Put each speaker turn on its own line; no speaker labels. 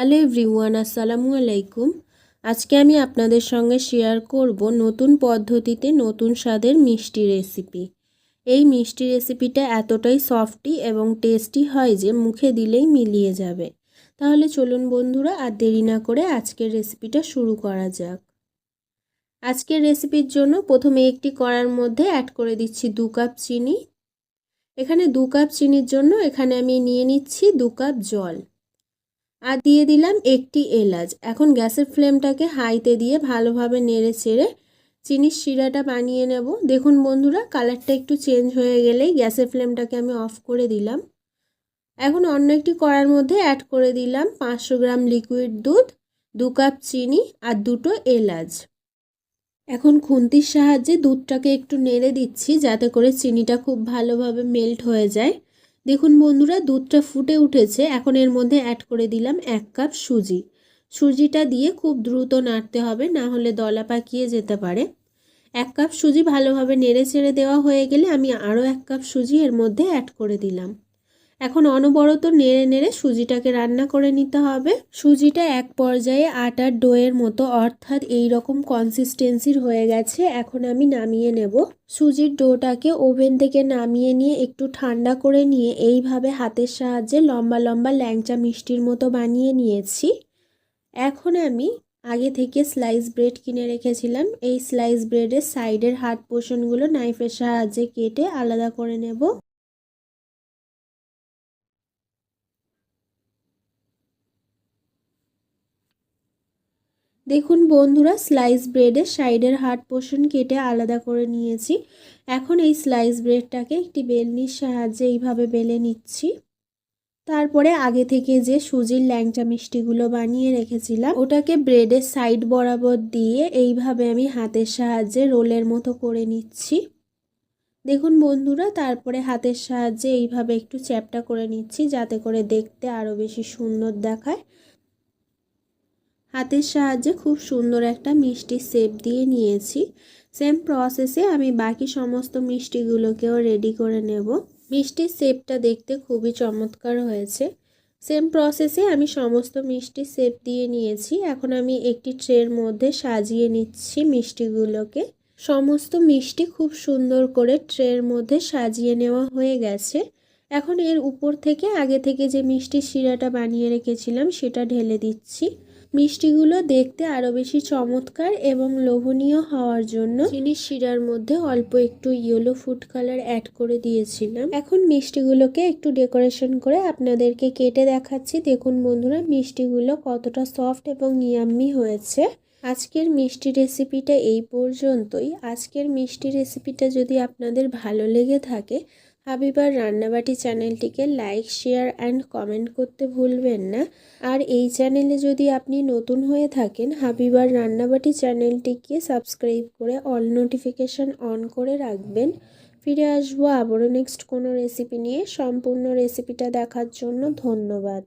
Hello everyone, আসসালামু আলাইকুম। আজকে আমি আপনাদের সঙ্গে শেয়ার করব নতুন পদ্ধতিতে নতুন স্বাদের মিষ্টি রেসিপি। এই মিষ্টি রেসিপিটা এতটাই সফটি এবং টেস্টি হয় যে মুখে দিলেই মিলিয়ে যাবে। তাহলে চলুন বন্ধুরা, আর দেরি না করে আজকের রেসিপিটা শুরু করা যাক। আজকের রেসিপির জন্য প্রথমে একটি কড়ার মধ্যে অ্যাড করে দিচ্ছি 2 কাপ চিনি। এখানে 2 কাপ চিনির জন্য এখানে আমি নিয়ে নিচ্ছি 2 কাপ জল। আর দিয়ে দিলাম একটি এলাচ। এখন গ্যাসের ফ্লেমটাকে হাইতে দিয়ে ভালোভাবে নেড়ে চেড়ে চিনির শিরাটা বানিয়ে নেব। দেখুন বন্ধুরা, কালারটা একটু চেঞ্জ হয়ে গেলেই গ্যাসের ফ্লেমটাকে আমি অফ করে দিলাম। এখন অন্য একটি কড়ার মধ্যে অ্যাড করে দিলাম 500 গ্রাম লিকুইড দুধ, 2 কাপ চিনি আর 2টো এলাচ। এখন খুন্তির সাহায্যে দুধটাকে একটু নেড়ে দিচ্ছি যাতে করে চিনিটা খুব ভালোভাবে মেল্ট হয়ে যায়। দেখুন বন্ধুরা, দুধটা ফুটে উঠেছে। এখন এর মধ্যে অ্যাড করে দিলাম 1 কাপ সুজি। সুজিটা দিয়ে খুব দ্রুত নাড়তে হবে, না হলে দলা পাকিয়ে যেতে পারে। 1 কাপ সুজি ভালোভাবে নেড়ে চেড়ে দেওয়া হয়ে গেলে আমি আরও 1 কাপ সুজি এর মধ্যে অ্যাড করে দিলাম। এখন অনবরত নেড়ে নেড়ে সুজিটাকে রান্না করে নিতে হবে। সুজিটা এক পর্যায়ে আটার ডোয়ের মতো, অর্থাৎ এই রকম কনসিস্টেন্সির হয়ে গেছে। এখন আমি নামিয়ে নেব। সুজির ডোটাকে ওভেন থেকে নামিয়ে নিয়ে একটু ঠান্ডা করে নিয়ে এইভাবে হাতের সাহায্যে লম্বা লম্বা ল্যাংচা মিষ্টির মতো বানিয়ে নিয়েছি। এখন আমি আগে থেকে স্লাইস ব্রেড কিনে রেখেছিলাম। এই স্লাইস ব্রেডের সাইডের হার্ড পোর্শনগুলো নাইফের সাহায্যে কেটে আলাদা করে নেব। দেখুন বন্ধুরা, স্লাইস ব্রেডের সাইডের হার্ড পোর্শন কেটে আলাদা করে নিয়েছি। এখন এই স্লাইস ব্রেডটাকে একটি বেলনির সাহায্যে এইভাবে বেলে নিচ্ছি। তারপরে আগে থেকে যে সুজির ল্যাংচা মিষ্টিগুলো বানিয়ে রেখেছিলাম ওটাকে ব্রেডের সাইড বরাবর দিয়ে এইভাবে আমি হাতের সাহায্যে রোলের মতো করে নিচ্ছি। দেখুন বন্ধুরা, তারপরে হাতের সাহায্যে এইভাবে একটু চ্যাপটা করে নিচ্ছি যাতে করে দেখতে আরও বেশি সুন্দর দেখায়। হাতের সাহায্যে খুব সুন্দর একটা মিষ্টি শেপ দিয়ে নিয়েছি। সেম প্রসেসে আমি বাকি সমস্ত মিষ্টিগুলোকেও রেডি করে নেব। মিষ্টির শেপটা দেখতে খুবই চমৎকার হয়েছে। সেম প্রসেসে আমি সমস্ত মিষ্টি শেপ দিয়ে নিয়েছি। এখন আমি একটি ট্রের মধ্যে সাজিয়ে নিচ্ছি মিষ্টিগুলোকে। সমস্ত মিষ্টি খুব সুন্দর করে ট্রের মধ্যে সাজিয়ে নেওয়া হয়ে গেছে। এখন এর উপর থেকে আগে থেকে যে মিষ্টির শিরাটা বানিয়ে রেখেছিলাম সেটা ঢেলে দিচ্ছি। মিষ্টিগুলো দেখতে আরও বেশি চমৎকার এবং লোভনীয় হওয়ার জন্য চিনির শিরার মধ্যে অল্প একটু ইয়েলো ফুড কালার অ্যাড করে দিয়েছিলাম। এখন মিষ্টিগুলোকে একটু ডেকোরেশন করে আপনাদেরকে কেটে দেখাচ্ছি। দেখুন বন্ধুরা, মিষ্টিগুলো কতটা সফট এবং ইয়াম্মি হয়েছে। আজকের মিষ্টি রেসিপিটা এই পর্যন্তই। আজকের মিষ্টি রেসিপিটা যদি আপনাদের ভালো লেগে থাকে, হাবিবার রান্নাবাটি চ্যানেলটিকে লাইক, শেয়ার অ্যান্ড কমেন্ট করতে ভুলবেন না। আর এই চ্যানেলে যদি আপনি নতুন হয়ে থাকেন, হাবিবার রান্নাবাটি চ্যানেলটিকে সাবস্ক্রাইব করে অল নোটিফিকেশান অন করে রাখবেন। ফিরে আসবো আবারও নেক্সট কোনো রেসিপি নিয়ে। সম্পূর্ণ রেসিপিটা দেখার জন্য ধন্যবাদ।